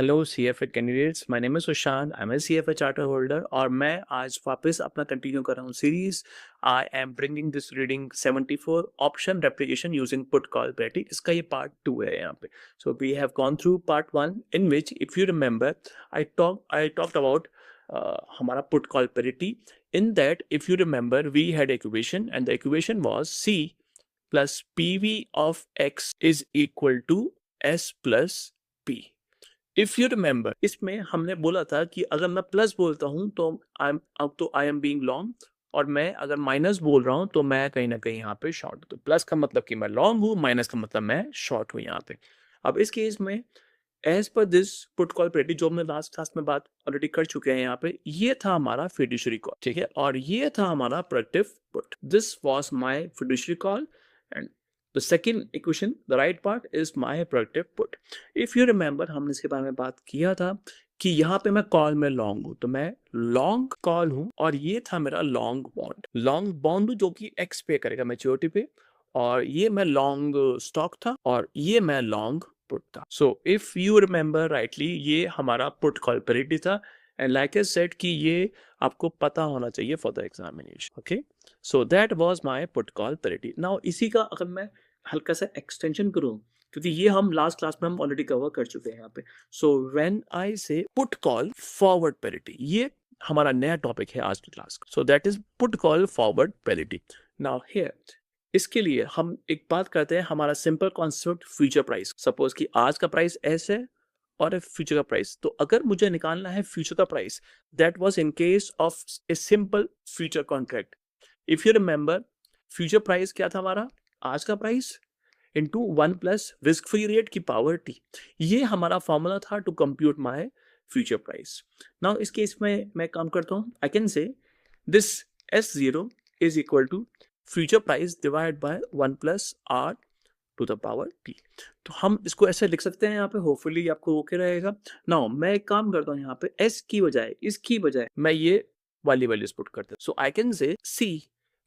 Hello CFA candidates, my name is Sushant. I am a CFA charter holder और मैं आज वापस अपना कंटिन्यू कर रहा हूँ series. I am bringing this reading 74 option replication using put call parity. इसका ये पार्ट 2 है यहाँ पे। So we have gone through part 1 in which if you remember I talked about हमारा put call parity. In that if you remember we had equation and the equation was C plus PV of X is equal to S plus P. If you remember इसमें हमने बोला था कि अगर मैं plus बोलता हूं तो आई एम बीइंग लॉन्ग, और मैं अगर माइनस बोल रहा हूं तो मैं कहीं ना कहीं यहाँ पे शॉर्ट। तो प्लस का मतलब कि मैं लॉन्ग हूं, माइनस का मतलब मैं शॉर्ट हूं यहाँ पे। अब इस केस में as per this put call parity जो हमने लास्ट क्लास में बात ऑलरेडी कर चुके हैं यहाँ पे, ये था हमारा फिड्यूशरी कॉल, ठीक है, और ये था हमारा productive put. This was my fiduciary call and the second equation, the right part is my productive put. If you remember हमने इसके बारे में बात किया था कि यहाँ पे मैं कॉल में लॉन्ग हूँ, तो मैं लॉन्ग कॉल हूँ और ये था मेरा लॉन्ग बॉन्ड जो कि एक्स पे करेगा मैच्योरिटी पे, और ये मैं लॉन्ग स्टॉक था और ये मैं लॉन्ग पुट था। So if you remember rightly ये हमारा पुट कॉल पेरिटी था एंड लाइक आई सेड कि ये आपको पता होना चाहिए for the examination. Okay, so that was my put call parity. Now इसी का अगर मैं हल्का सा एक्सटेंशन करूं, क्योंकि ये हम लास्ट क्लास में हम ऑलरेडी कवर कर चुके हैं यहाँ पे। सो व्हेन आई से पुट कॉल फॉरवर्ड पेरिटी, ये हमारा नया टॉपिक है आज की क्लास का। So that is put call forward parity. Now here इसके लिए हम एक बात करते हैं, हमारा simple concept future price. Suppose कि आज का प्राइस एस है और फ्यूचर का प्राइस, तो अगर मुझे निकालना है फ्यूचर का price, that was in case of a simple future contract. If you remember future price क्या था हमारा, आज का price into 1 plus risk free rate की पावर टी। ये हमारा फॉर्मूला था to compute my future price. Now इस केस में मैं काम करता हूँ, I can say this S0 is equal to future price divide by 1 plus R to the power T. तो हम इसको ऐसे लिख सकते हैं यहाँ पे, होपफुली आपको ओके रहेगा। नाउ मैं एक काम करता हूँ, यहाँ पे एस की बजाय, इसकी बजाय मैं ये वाली वैल्यूज पुट करता हूँ। सो I can say C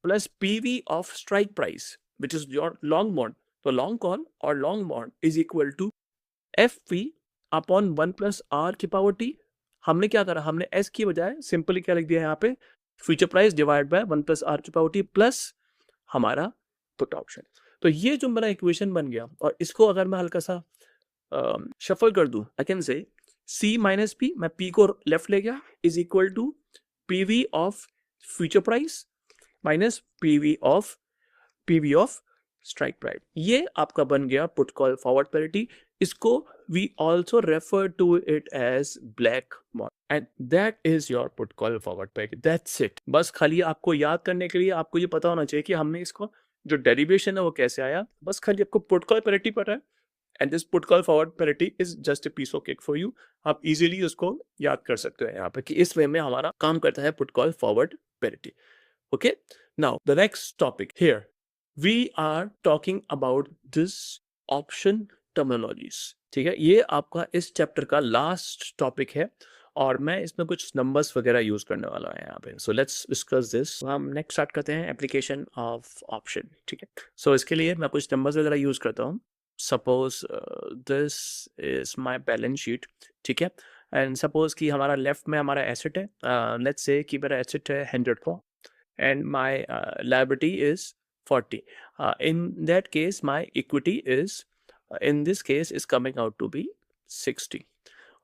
plus PV of strike price which is your long bond, तो लॉन्ग कॉल और long bond is equal to F P upon 1 plus R की पावर टी। हमने क्या करा, हमने एस की बजाय सिंपली क्या लिख दिया यहाँ पे, future price divide by 1 plus R की पावर टी प्लस हमारा पुट ऑप्शन। तो ये जो मेरा इक्वेशन बन गया, और इसको अगर मैं हल्का सा शफल कर दूं, I can say C minus P, मैं पी को लेफ्ट ले गया, is equal to PV of future price minus PV of strike price. ये आपका बन गया पुट कॉल फॉरवर्ड पेरिटी। इसको we also refer to it as black morning and that is your put call forward parity. That's it. बस खाली आपको याद करने के लिए आपको ये पता होना चाहिए कि हमने इसको जो डेरिवेशन है वो कैसे आया। बस खाली आपको पुट कॉल पेरिटी पता है and this put call forward parity is just a piece of cake for you. आप इजीली उसको याद कर सकते हो यहाँ पे कि इस वे में हमारा काम करता है put call forward parity. Okay, now the next topic here, we are talking about this option terminologies। ठीक है, ये आपका इस चैप्टर का लास्ट टॉपिक है और मैं इसमें कुछ नंबर्स वगैरह यूज करने वाला है यहाँ पे। So let's discuss this. हम नेक्स्ट स्टार्ट करते हैं एप्लीकेशन ऑफ ऑप्शन। ठीक है, सो इसके लिए मैं कुछ नंबर्स वगैरह यूज करता हूँ। Suppose this is my balance sheet, ठीक है, एंड सपोज कि हमारा लेफ्ट में हमारा एसेट है, लेट्स से कि मेरा एसेट है 100 and my liability is 40. In that case my equity is in this case is coming out to be 60.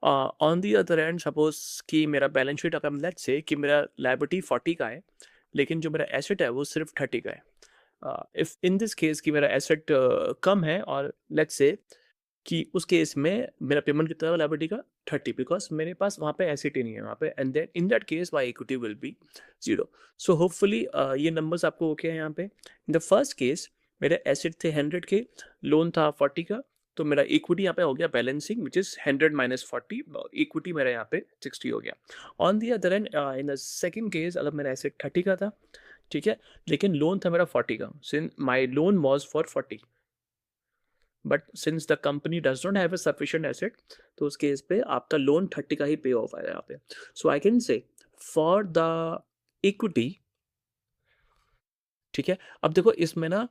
On the other hand, suppose कि मेरा बैलेंस शीट अगर let's say कि मेरा liability 40 का है लेकिन जो मेरा एसेट है वो सिर्फ 30 का है। इफ इन दिस केस कि मेरा एसेट कम है और लेट्स से कि उस केस में मेरा पेमेंट कितना है लायबिलिटी का 30, बिकॉज मेरे पास वहाँ पे एसेट ही नहीं है वहाँ पे, and then in that case my equity will be 0। So hopefully ये नंबर्स आपको ओके है यहाँ पे। इन द फर्स्ट केस मेरे एसेट थे 100 के, लोन था 40 का, तो मेरा इक्विटी यहाँ पे हो गया balancing which is 100 minus 40, equity मेरा यहाँ पे 60 हो गया। On the other and in the second case अगर मेरा एसेट 30 का था, ठीक है, लेकिन लोन था मेरा 40 का, since my loan was for 40 but since the company does not have a sufficient asset, तो उस केस पे आपका लोन 30 का ही पे ऑफ आएगा यहाँ पे। So I can say for the equity, ठीक है। अब देखो इसमें ना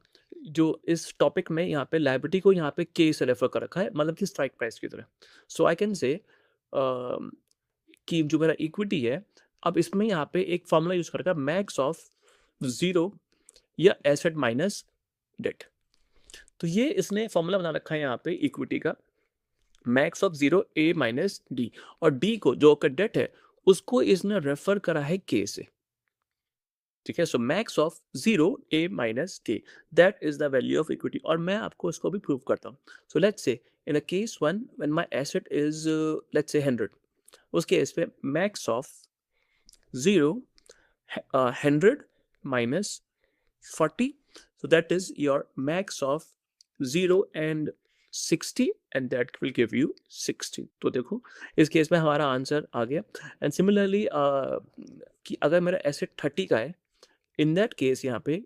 जो इस टॉपिक में यहाँ पे लायबिलिटी को यहाँ पे के से रेफर कर रखा है, मतलब कि स्ट्राइक प्राइस की तरह। सो आई कैन से कि जो मेरा इक्विटी है, अब इसमें यहाँ पे एक फॉर्मूला यूज करेगा मैक्स ऑफ 0 या एसेट माइनस डेट। तो ये इसने फॉर्मूला बना रखा है यहाँ पे इक्विटी का, max of 0 A minus D, और डी को जो डेट है उसको इसने रेफर करा है के से। ठीक है, सो मैक्स ऑफ 0 ए माइनस के, that is the value of equity. और मैं आपको इसको भी प्रूव करता हूँ। So let's say in a case 1 when my asset is let's say 100, उस केस पे max of 0 100 minus 40, so that is your max of 0 and 60 and that will give you 60। तो देखो इस केस में हमारा आंसर आ गया। एंड सिमिलरली कि अगर मेरा एसेट 30 का है, इन दैट केस यहाँ पे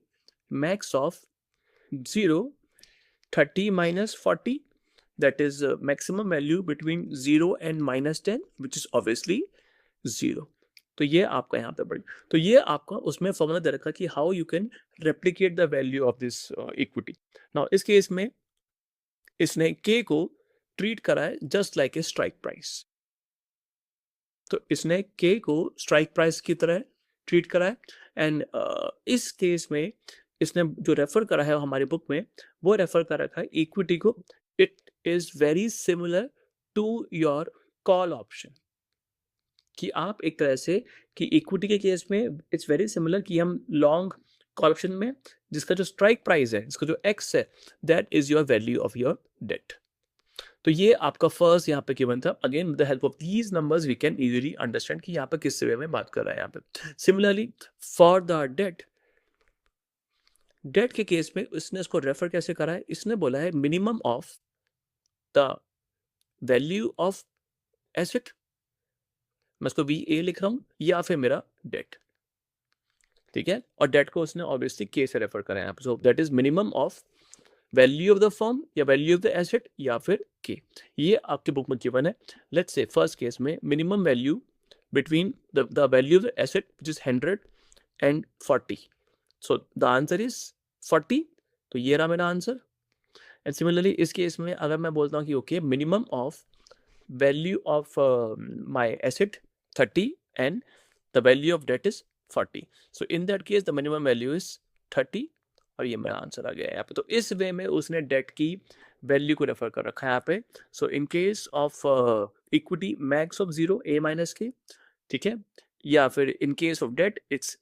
max of 0 30 minus 40, that is maximum value between 0 and minus 10 which is obviously 0। तो ये आपका यहाँ पे बढ़, तो ये आपका उसमें फॉर्मूला दे रखा कि how you can replicate the value of this equity. Now इस केस में इसने के को ट्रीट करा है just like a strike price. तो इसने के को स्ट्राइक प्राइस की तरह ट्रीट करा है। एंड इस केस में इसने जो रेफर करा है हमारी बुक में, वो रेफर कर रखा है इक्विटी को, it is very similar to your call option. कि आप एक तरह से कि इक्विटी के केस में इट्स वेरी सिमिलर कि हम लॉन्ग कॉल ऑप्शन में जिसका जो स्ट्राइक प्राइस है, जिसका जो एक्स है, that is your value of your debt. तो ये आपका फर्स्ट यहाँ पे गिवन था। Again with the help of these numbers we can easily understand कि यहाँ पे किस वे में बात कर रहा है यहाँ पे। Similarly for the debt, debt के केस में इसने इसको रेफर कैसे करा है, इसने बोला है minimum of the value of asset, मैं इसको वी ए लिख रहा हूं, या फिर मेरा डेट। ठीक है, और डेट को उसने ऑब्वियसली के से रेफर करा है यहाँ पे। So that is minimum of value of the firm या वैल्यू ऑफ द एसेट या फिर के। ये आपके बुक में गिवन है। लेट्स से फर्स्ट केस में minimum value between the value of the asset which is 100 and 40, so the answer is 40। तो ये रहा मेरा आंसर। एंड सिमिलरली इस केस में अगर मैं बोलता हूँ कि okay minimum of value of my asset 30 and the value of debt is 40, so in that case the minimum value is 30, और ये मेरा आंसर आ गया है यहाँ पे। तो इस वे में उसने डेट की वैल्यू को रेफर कर रखा है यहाँ पे। So in case of equity max of 0 A minus K, ठीक है, या फिर in case of debt it's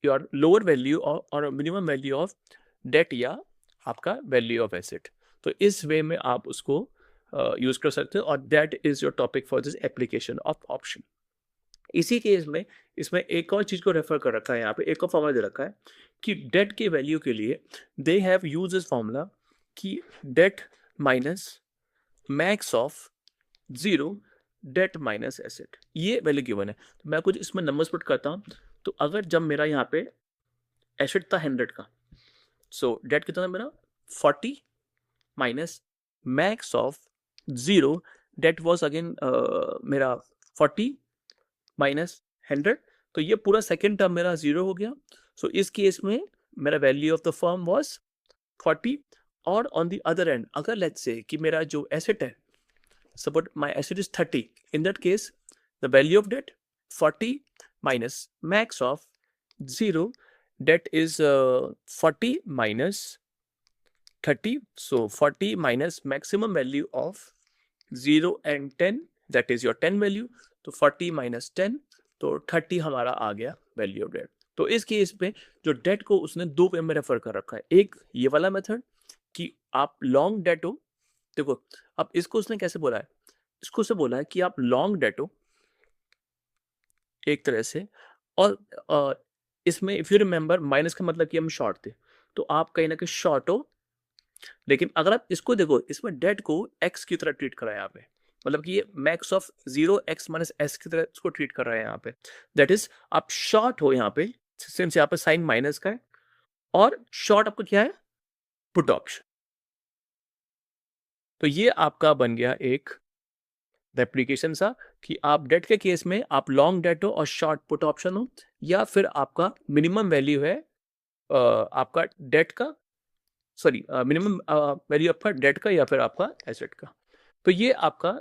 your lower value और मिनिमम वैल्यू ऑफ डेट या आपका वैल्यू ऑफ एसेट। तो इस वे में आप उसको यूज कर सकते हो, और that is your topic for this application of option. इसी केस में इसमें एक और चीज को रेफर कर रखा है यहाँ पे, एक और फॉर्मूला दे रखा है कि डेट के वैल्यू के लिए they have used this formula कि debt minus max of 0 debt minus asset, ये वैल्यू गिवन है। तो मैं कुछ इसमें नंबर्स पुट करता हूँ। तो अगर जब मेरा यहाँ पे एसेट था 100 का, सो डेट कितना था मेरा 40 minus max of 0 debt was again मेरा 40 माइनस 100, तो ये पूरा सेकेंड टर्म मेरा 0 हो गया। सो इस केस में मेरा value of the firm was 40, और ऑन द अदर एंड अगर लेट्स से कि मेरा जो एसेट है, suppose my asset is 30, in that case the value of debt 40 minus max of 0 debt is 40 minus 30, so 40 minus maximum value of 0 and 10, that is your 10 value. तो 40 minus 10, तो 30 हमारा आ गया value of date. तो इस case में जो date को उसने दो वे में रेफर कर रखा है, एक ये वाला मेथड कि आप लॉन्ग डेट हो, देखो अब इसको उसने कैसे बोला है, इसको उसने बोला है कि आप लॉन्ग डेट हो एक तरह से, और इसमें इफ यू रिमेंबर माइनस का मतलब कि हम शॉर्ट थे, तो आप कहीं ना कहीं शॉर्ट हो। लेकिन अगर आप इसको देखो, इसमें डेट को एक्स की तरह ट्रीट करा है यहाँ पे, मतलब कि ये max of 0 x minus S की तरह इसको ट्रीट कर रहा है यहाँ पे। दैट इज आप शॉर्ट हो यहाँ पे, सिंस यहाँ पे साइन माइनस का है, और शॉर्ट आपको क्या है, पुट ऑप्शन। तो ये आपका बन गया एक रेप्लिकेशन सा कि आप डेट के केस में आप लॉन्ग डेट हो और शॉर्ट पुट ऑप्शन हो, या फिर आपका मिनिमम वैल्यू है आपका डेट का, सॉरी मिनिमम वैल्यू आपका डेट का या फिर आपका एसेट का। तो ये आपका